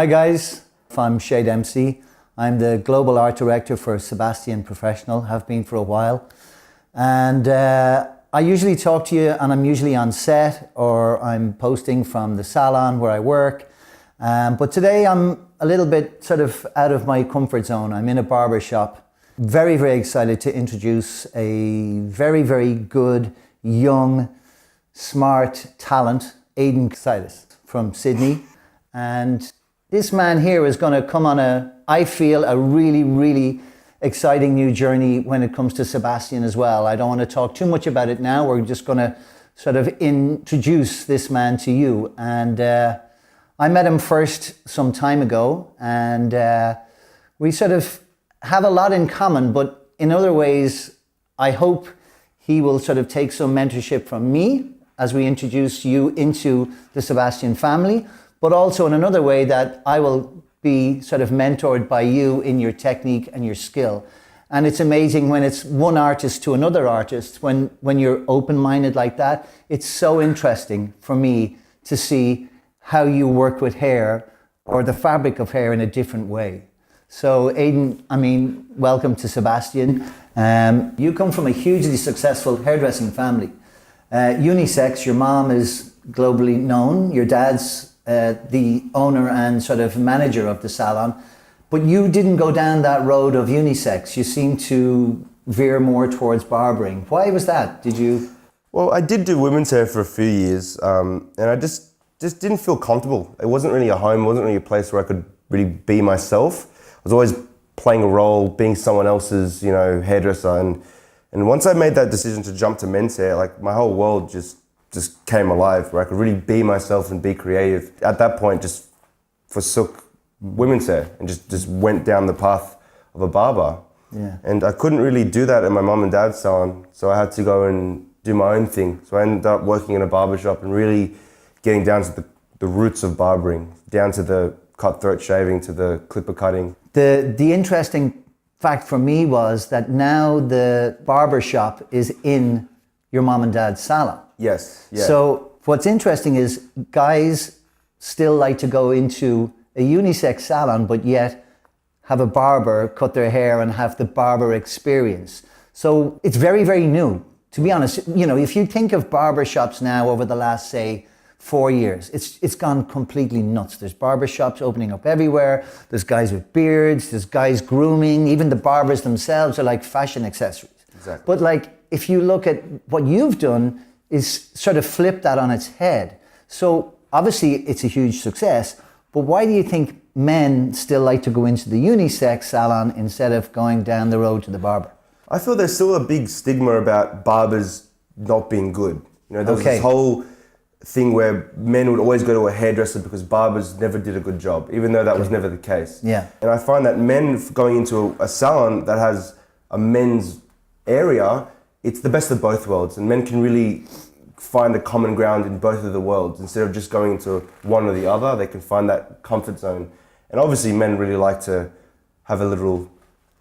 Hi guys, I'm Shay Dempsey. I'm the Global Art Director for Sebastian Professional, have been for a while. And I usually talk to you, and I'm usually on set or I'm posting from the salon where I work. But today I'm a little bit sort of out of my comfort zone. I'm in a barber shop. Very, very excited to introduce a very, very good, young, smart talent, Aidan Casitis from Sydney. And this man here is going to come on I feel, a really, really exciting new journey when it comes to Sebastian as well. I don't want to talk too much about it now. We're just going to sort of introduce this man to you. And I met him first some time ago, and we sort of have a lot in common, but in other ways, I hope he will sort of take some mentorship from me as we introduce you into the Sebastian family, but also in another way that I will be sort of mentored by you in your technique and your skill. And it's amazing when it's one artist to another artist, when you're open-minded like that, it's so interesting for me to see how you work with hair or the fabric of hair in a different way. So Aidan, I mean, welcome to Sebastian. You come from a hugely successful hairdressing family. Unisex, your mom is globally known, your dad's the owner and sort of manager of the salon, but you didn't go down that road of unisex. You seem to veer more towards barbering. Why was that? Did you? Well, I did do women's hair for a few years, and I just didn't feel comfortable. It wasn't really a home, it wasn't really a place where I could really be myself. I was always playing a role, being someone else's, hairdresser, and once I made that decision to jump to men's hair, like my whole world just came alive, where I could really be myself and be creative. At that point, just forsook women's hair and just went down the path of a barber. Yeah. And I couldn't really do that at my mum and dad's salon, so I had to go and do my own thing. So I ended up working in a barber shop and really getting down to the roots of barbering, down to the cutthroat shaving, to the clipper cutting. The interesting fact for me was that now the barber shop is in your mom and dad's salon. Yes. Yeah. So what's interesting is guys still like to go into a unisex salon, but yet have a barber cut their hair and have the barber experience. So it's very, very new. To be honest, if you think of barber shops now over the last, say, 4 years, it's gone completely nuts. There's barber shops opening up everywhere. There's guys with beards. There's guys grooming. Even the barbers themselves are like fashion accessories. Exactly. But like, if you look at what you've done, is sort of flip that on its head. So obviously it's a huge success, but why do you think men still like to go into the unisex salon instead of going down the road to the barber? I feel there's still a big stigma about barbers not being good. There was this whole thing where men would always go to a hairdresser because barbers never did a good job, even though that was never the case. Yeah. And I find that men going into a salon that has a men's area, it's the best of both worlds, and men can really find a common ground in both of the worlds. Instead of just going into one or the other, they can find that comfort zone. And obviously men really like to have a little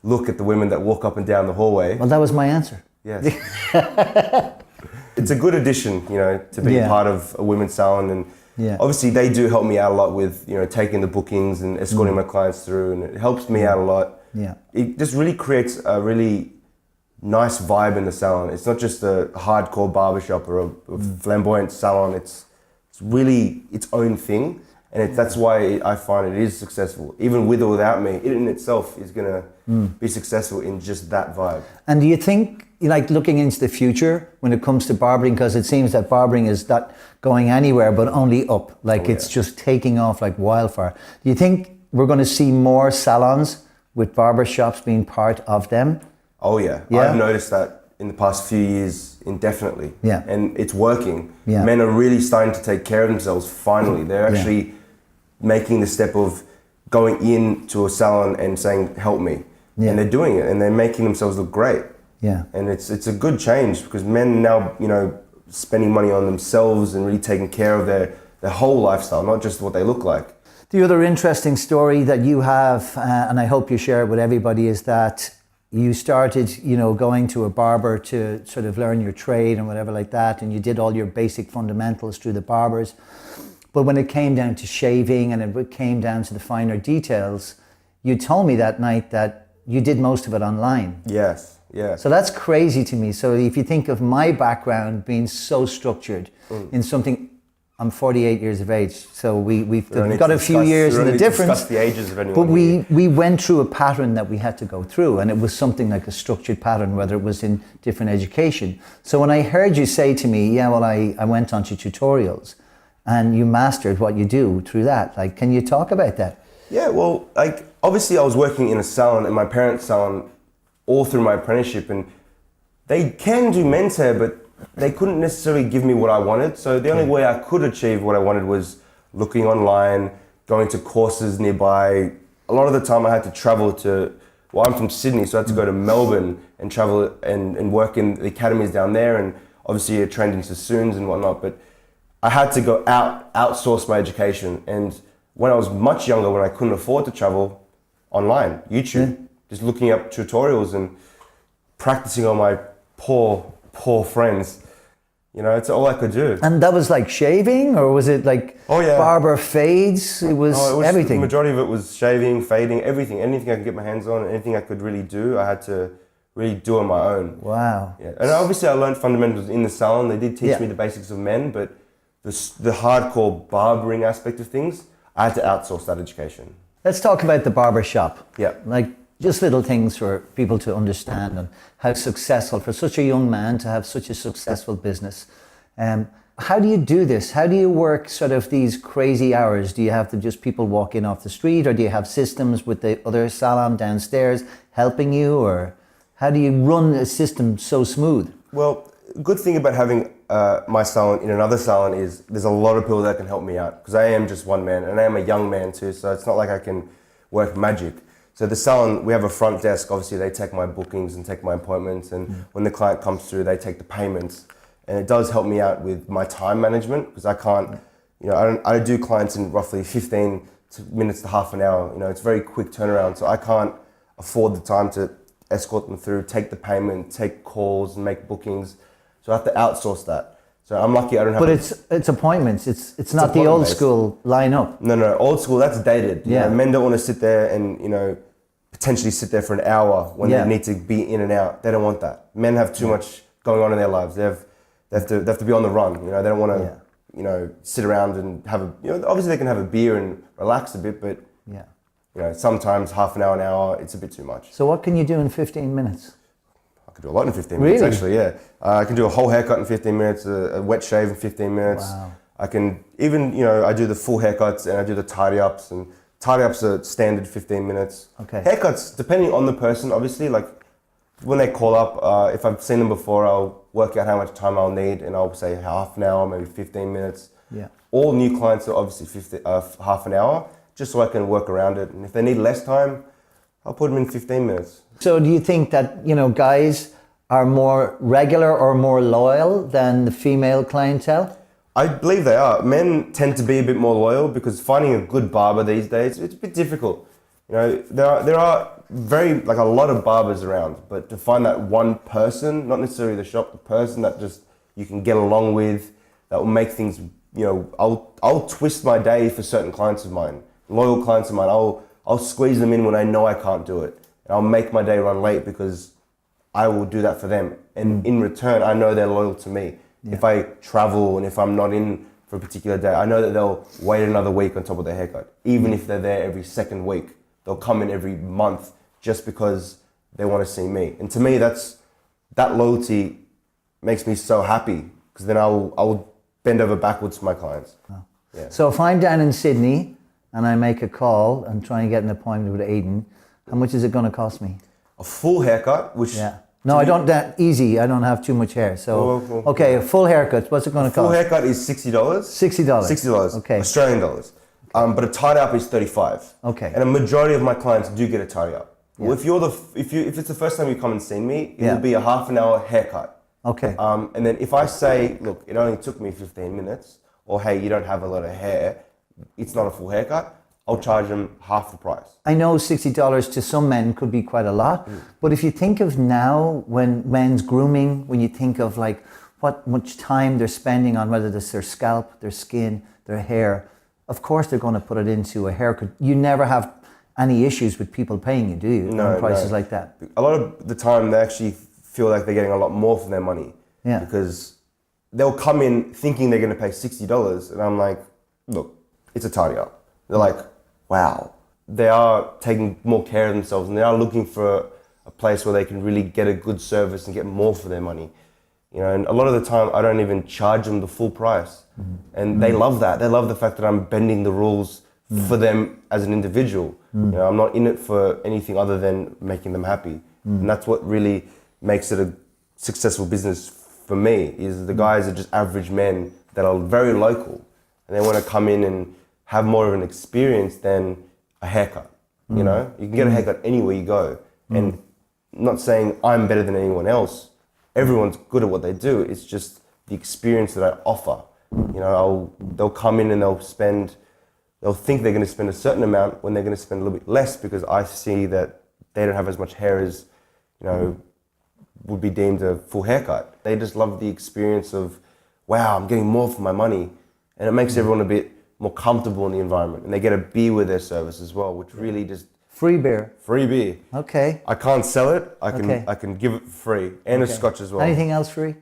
look at the women that walk up and down the hallway. Well, that was my answer. Yes. It's a good addition, to be part of a women's salon, and obviously they do help me out a lot with, taking the bookings and escorting my clients through, and it helps me out a lot. Yeah. It just really creates a really nice vibe in the salon. It's not just a hardcore barbershop or a flamboyant salon. It's really its own thing, and that's why I find it is successful. Even with or without me, it in itself is going to be successful in just that vibe. And do you think, like looking into the future when it comes to barbering, because it seems that barbering is not going anywhere but only up, it's just taking off like wildfire. Do you think we're going to see more salons with barber shops being part of them? Oh yeah. I've noticed that in the past few years, indefinitely. Yeah. And it's working. Yeah. Men are really starting to take care of themselves finally. They're actually making the step of going into a salon and saying, help me. Yeah. And they're doing it, and they're making themselves look great. Yeah. And it's a good change, because men now, spending money on themselves and really taking care of their whole lifestyle, not just what they look like. The other interesting story that you have, and I hope you share it with everybody, is that you started, going to a barber to sort of learn your trade and whatever like that, and you did all your basic fundamentals through the barbers. But when it came down to shaving and it came down to the finer details, you told me that night that you did most of it online. Yes, yeah. So that's crazy to me. So if you think of my background being so structured in something, I'm 48 years of age, so we've got a few years in the difference. The ages of anyone but we went through a pattern that we had to go through, and it was something like a structured pattern, whether it was in different education. So when I heard you say to me, yeah, well, I went onto tutorials, and you mastered what you do through that. Like, can you talk about that? Yeah, well, like, obviously I was working in a salon, in my parents' salon, all through my apprenticeship, and they can do men's hair, but they couldn't necessarily give me what I wanted. So the only way I could achieve what I wanted was looking online, going to courses nearby. A lot of the time I had to travel to, well, I'm from Sydney, so I had to go to Melbourne and travel and work in the academies down there, and obviously you're trained in sassoons and whatnot, but I had to go outsource my education. And when I was much younger, when I couldn't afford to travel, online, YouTube, just looking up tutorials and practicing on my poor friends. You know, it's all I could do. And that was like shaving, or was it like barber fades? It was everything. The majority of it was shaving, fading, everything. Anything I could get my hands on, anything I could really do, I had to really do on my own. Wow. Yeah. And obviously I learned fundamentals in the salon. They did teach me the basics of men, but the hardcore barbering aspect of things, I had to outsource that education. Let's talk about the barber shop. Yeah. Like, just little things for people to understand, and how successful, for such a young man to have such a successful business. How do you do this? How do you work sort of these crazy hours? Do you have to just people walk in off the street, or do you have systems with the other salon downstairs helping you, or how do you run a system so smooth? Well, good thing about having my salon in another salon is there's a lot of people that can help me out, because I am just one man, and I am a young man too, so it's not like I can work magic. So the salon, we have a front desk. Obviously, they take my bookings and take my appointments, and when the client comes through, they take the payments. And it does help me out with my time management, because I can't, you know, I do clients in roughly 15 minutes to half an hour. You know, it's very quick turnaround, so I can't afford the time to escort them through, take the payment, take calls, and make bookings. So I have to outsource that. So I'm lucky I don't have. But it's appointments. It's not the old school lineup. No, old school. That's dated. You know, men don't want to sit there and, you know, potentially sit there for an hour when they need to be in and out. They don't want that. Men have too much going on in their lives. They have to be on the run. You know, they don't want to, you know, sit around and have a, you know, obviously they can have a beer and relax a bit, but you know, sometimes half an hour, it's a bit too much. So what can you do in 15 minutes? I could do a lot in 15 minutes, actually, yeah. I can do a whole haircut in 15 minutes, a wet shave in 15 minutes. Wow. I can even, you know, I do the full haircuts and I do the tidy-ups, and tidy-ups are standard 15 minutes. Okay. Haircuts, depending on the person, obviously, like when they call up, if I've seen them before, I'll work out how much time I'll need, and I'll say half an hour, maybe 15 minutes. Yeah. All new clients are obviously half an hour, just so I can work around it. And if they need less time, I'll put them in 15 minutes. So do you think that, you know, guys are more regular or more loyal than the female clientele? I believe they are. Men tend to be a bit more loyal, because finding a good barber these days, it's a bit difficult. You know, there are very, like, a lot of barbers around, but to find that one person, not necessarily the shop, the person that just you can get along with, that will make things, you know, I'll twist my day for certain clients of mine, loyal clients of mine. I'll squeeze them in when I know I can't do it. And I'll make my day run late because I will do that for them. And in return, I know they're loyal to me. Yeah. If I travel and if I'm not in for a particular day, I know that they'll wait another week on top of their haircut. Even if they're there every second week, they'll come in every month just because they want to see me. And to me, that loyalty makes me so happy, because then I'll bend over backwards for my clients. Oh. Yeah. So if I'm down in Sydney and I make a call and try and get an appointment with Aidan, how much is it going to cost me? A full haircut, which... Yeah. No, I don't, that easy. I don't have too much hair. So, okay, a full haircut, what's it going to cost? Full haircut is $60. $60. $60. Okay. Australian dollars. But a tidy up is $35. Okay. And a majority of my clients do get a tidy up. Yeah. Well, if it's the first time you come and see me, it will be a half an hour haircut. Okay. And then if I say, look, it only took me 15 minutes, or hey, you don't have a lot of hair, it's not a full haircut, I'll charge them half the price. I know $60 to some men could be quite a lot, but if you think of now when men's grooming, when you think of like what much time they're spending on whether it's their scalp, their skin, their hair, of course they're going to put it into a haircut. You never have any issues with people paying you, do you? No, on prices no. like that. A lot of the time, they actually feel like they're getting a lot more for their money. Yeah. Because they'll come in thinking they're going to pay $60, and I'm like, look, it's a tidy up. They're like, wow. They are taking more care of themselves, and they are looking for a place where they can really get a good service and get more for their money. You know, and a lot of the time I don't even charge them the full price. And they love that. They love the fact that I'm bending the rules for them as an individual. You know, I'm not in it for anything other than making them happy. And that's what really makes it a successful business for me, is the guys are just average men that are very local, and they want to come in and have more of an experience than a haircut. You know, you can get a haircut anywhere you go. And not saying I'm better than anyone else. Everyone's good at what they do. It's just the experience that I offer. You know, they'll come in and they'll think they're going to spend a certain amount when they're going to spend a little bit less, because I see that they don't have as much hair as, you know, would be deemed a full haircut. They just love the experience of, wow, I'm getting more for my money. And it makes everyone a bit more comfortable in the environment. And they get a beer with their service as well, which really just... Free beer. Free beer. Okay. I can't sell it. I can give it free. And a Okay. scotch as well. Anything else free?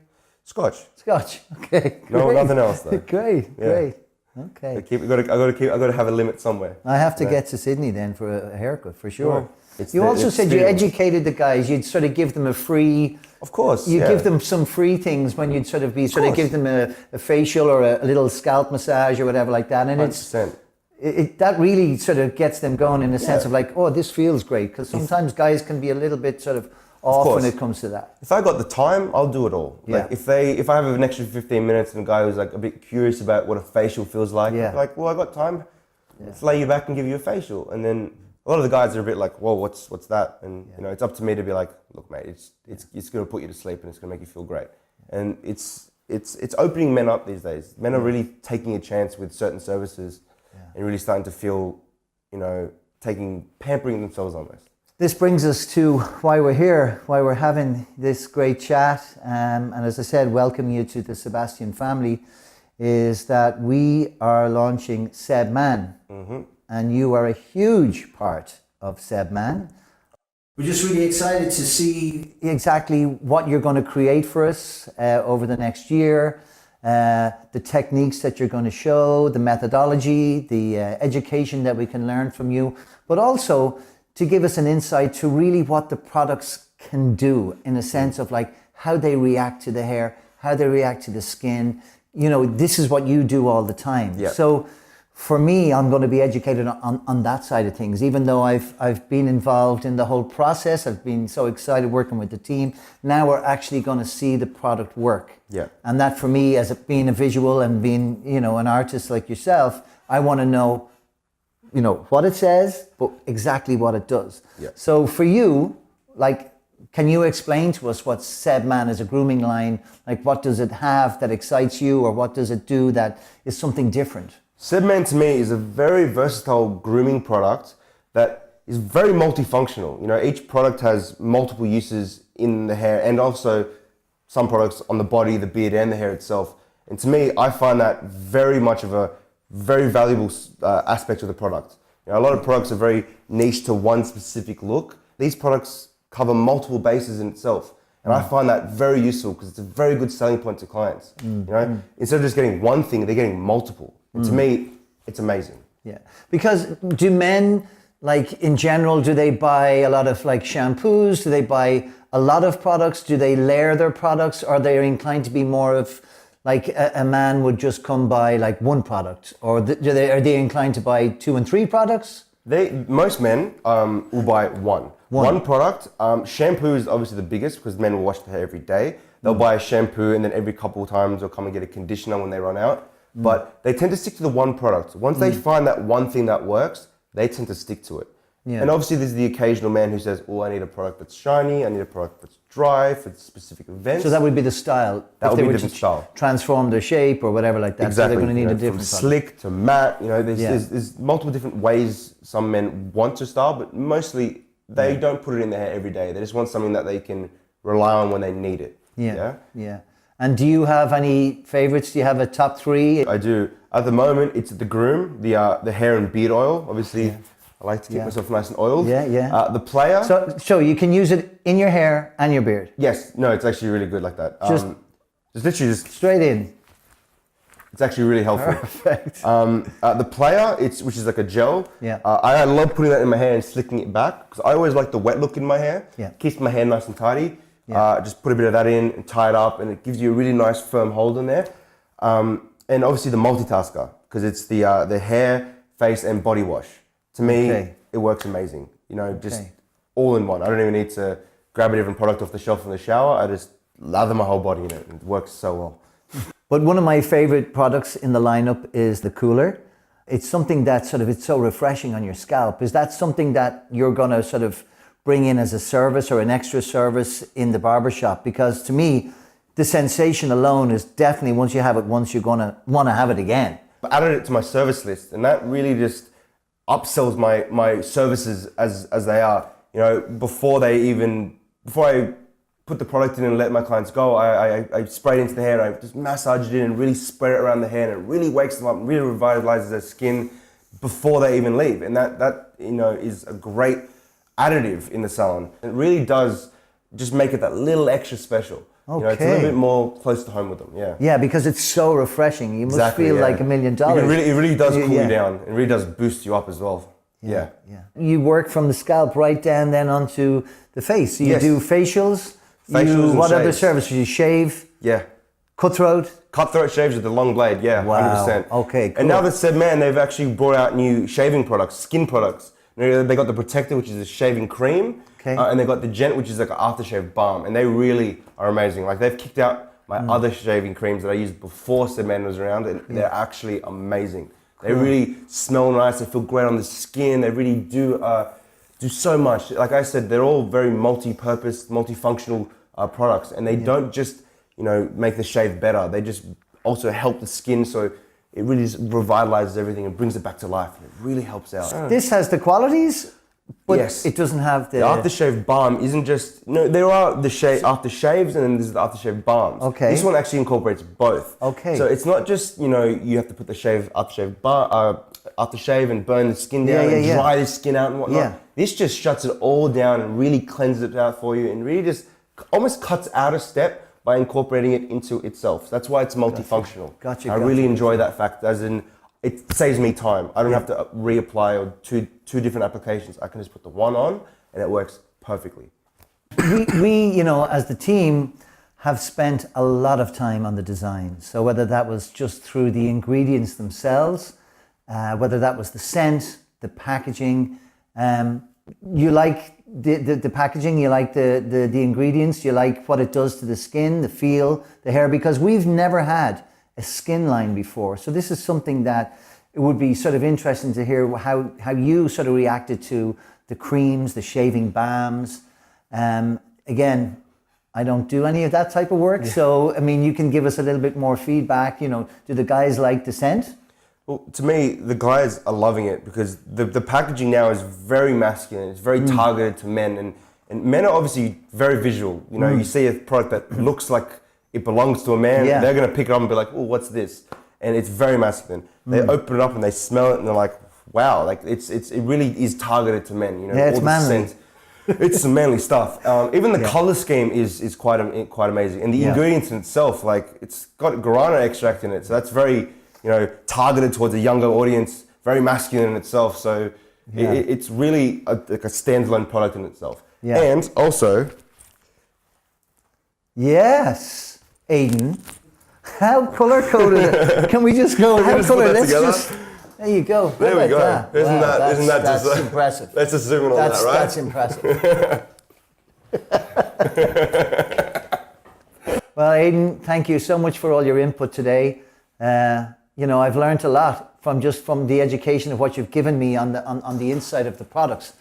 Scotch. Scotch. Okay. No, great. nothing else though. Great. Yeah. Great. Okay. I got to have a limit somewhere. I have to Yeah. get to Sydney then for a haircut, for sure. Well, it's You the also said you experience. educated the guys. You'd sort of give them a free... Of course. You yeah. give them some free things when you'd sort of course. give them a facial or a little scalp massage or whatever like that. And 100%. that really sort of gets them going in a sense of like, oh, this feels great. Because sometimes guys can be a little bit sort of off when course. it comes to that. If I got the time, I'll do it all. Like Yeah. if I have an extra 15 minutes and a guy who's like a bit curious about what a facial feels like, Yeah. like, well, I got time. Let's lay you back and give you a facial. And then a lot of the guys are a bit like, whoa, what's that? And you know, it's up to me to be like, look, mate, it's going to put you to sleep and it's going to make you feel great. And it's opening men up these days. Men are really taking a chance with certain services and really starting to feel, you know, pampering themselves almost. This brings us to why we're here, why we're having this great chat. And as I said, welcome you to the Sebastian family, is that we are launching SEB Man. And you are a huge part of SEB Man. We're just really excited to see exactly what you're going to create for us over the next year, the techniques that you're going to show, the methodology, the education that we can learn from you, but also to give us an insight to really what the products can do in a sense of like how they react to the hair, how they react to the skin. You know, this is what you do all the time. Yeah. So for me, I'm going to be educated on that side of things, even though I've been involved in the whole process. I've been so excited working with the team. Now we're actually going to see the product work. Yeah. And that for me, as being a visual and being, you know, an artist like yourself, I want to know, you know, what it says, but exactly what it does. Yeah. So for you, like, can you explain to us what SEB Man is a grooming line? Like, what does it have that excites you, or what does it do that is something different? SEB Man to me is a very versatile grooming product that is very multifunctional. You know, each product has multiple uses in the hair, and also some products on the body, the beard, and the hair itself. And to me, I find that very much of a very valuable aspect of the product. You know, a lot of products are very niche to one specific look. These products cover multiple bases in itself. And I find that very useful because it's a very good selling point to clients. You know, instead of just getting one thing, they're getting multiple. And to me, it's amazing. Yeah. Because do men, like in general, do they buy a lot of like shampoos? Do they buy a lot of products? Do they layer their products? Or are they inclined to be more of like a man would just come buy like one product? Or are they inclined to buy 2 and 3 products? Most men will buy one product. Shampoo is obviously the biggest because men will wash their hair every day. They'll buy a shampoo and then every couple of times they'll come and get a conditioner when they run out. But they tend to stick to the one product. Once they find that one thing that works, they tend to stick to it. Yeah. And obviously there's the occasional man who says, oh, I need a product that's shiny, I need a product that's dry for specific events. So that would be the style. That if would they be a were different to style. transform their shape or whatever like that. Exactly. So they're going to need a from different product. slick to matte. You know, Yeah. there's multiple different ways some men want to style, but mostly they don't put it in their hair every day. They just want something that they can rely on when they need it. Yeah. And do you have any favorites? Do you have a top 3? I do. At the moment, it's the Groom, the hair and beard oil. Obviously, I like to keep myself nice and oiled. The Player. So you can use it in your hair and your beard? Yes. No, it's actually really good like that. Just literally just... Straight in. It's actually really helpful. Perfect. The Player, which is like a gel. Yeah. I love putting that in my hair and slicking it back because I always like the wet look in my hair. Yeah. Keeps my hair nice and tidy. Just put a bit of that in and tie it up, and it gives you a really nice firm hold in there. And obviously the multitasker, because it's the hair, face, and body wash. To me, it works amazing. You know, just all in one. I don't even need to grab a different product off the shelf in the shower. I just lather my whole body in it, and it works so well. But one of my favorite products in the lineup is the cooler. It's something that it's so refreshing on your scalp. Is that something that you're going to sort of bring in as a service or an extra service in the barbershop? Because to me, the sensation alone is definitely, once you have it once, you're going to want to have it again. I added it to my service list, and that really just upsells my services as they are. You know, before I put the product in and let my clients go, I spray it into the hair, and I just massage it in and really spread it around the hair, and it really wakes them up and really revitalizes their skin before they even leave. And that you know, is a great additive in the salon. It really does just make it that little extra special. You know, it's a little bit more close to home with them. Yeah, because it's so refreshing. You must feel like $1 million. It really does cool you down. It really does boost you up as well. Yeah. You work from the scalp right down then onto the face. So you do facials. What other services? You shave? Yeah. Cutthroat? Cutthroat shaves with the long blade, yeah, wow. 100%. Okay, cool. And now that SEB, they've actually brought out new shaving products, skin products. They got the Protector, which is a shaving cream, and they got the Gent, which is like an aftershave balm, and they really are amazing. Like, they've kicked out my other shaving creams that I used before SEB was around, and they're actually amazing. They really smell nice, they feel great on the skin, they really do so much. Like I said, they're all very multi-purpose, multifunctional products, and they don't just, you know, make the shave better, they just also help the skin, so it really just revitalizes everything and brings it back to life. And it really helps out. This has the qualities, but it doesn't have the aftershave balm isn't just, there are the aftershaves, and then there's the aftershave balms. Okay. This one actually incorporates both. Okay. So it's not just, you have to put the aftershave and burn the skin down and dry the skin out and whatnot. Yeah. This just shuts it all down and really cleanses it out for you and really just almost cuts out a step by incorporating it into itself. That's why it's multifunctional. Gotcha. I really enjoy that fact, as in it saves me time. I don't have to reapply or two different applications. I can just put the one on and it works perfectly. We, as the team, have spent a lot of time on the design. So whether that was just through the ingredients themselves, whether that was the scent, the packaging, you like the packaging, you like the ingredients, you like what it does to the skin, the feel, the hair, because we've never had a skin line before. So this is something that it would be sort of interesting to hear how you sort of reacted to the creams, the shaving balms. Again, I don't do any of that type of work. So, I mean, you can give us a little bit more feedback. Do the guys like the scent? Well, to me, the guys are loving it because the packaging now is very masculine. It's very targeted to men, and men are obviously very visual. You see a product that looks like it belongs to a man, they're going to pick it up and be like, oh, what's this? And it's very masculine. They open it up and they smell it and they're like, wow, like it really is targeted to men. It's manly. It's some manly stuff. Even the color scheme is quite amazing, and the ingredients in itself, like it's got guarana extract in it, so that's very targeted towards a younger audience, very masculine in itself. So it's really like a standalone product in itself. Yeah. And also, yes, Aidan, how color coded? Can we just go? How color? Let's just. There you go. There we go. That? Isn't that that's just impressive? Let's just zoom in on that, right? That's impressive. Well, Aidan, thank you so much for all your input today. I've learned a lot from the education of what you've given me on the inside of the products.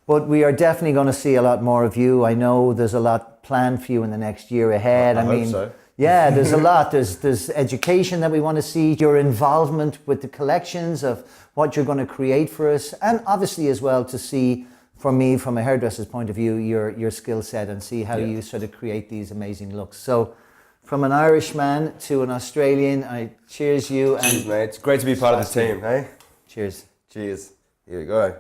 But we are definitely going to see a lot more of you. I know there's a lot planned for you in the next year ahead. I hope so. Yeah, there's a lot. There's education that we want to see, your involvement with the collections of what you're going to create for us, and obviously as well to see, for me, from a hairdresser's point of view, your skill set and see how you sort of create these amazing looks. So from an Irishman to an Australian. I cheers you and Cheers, mate. It's great to be part of the team, hey? cheers. Cheers. Here we go.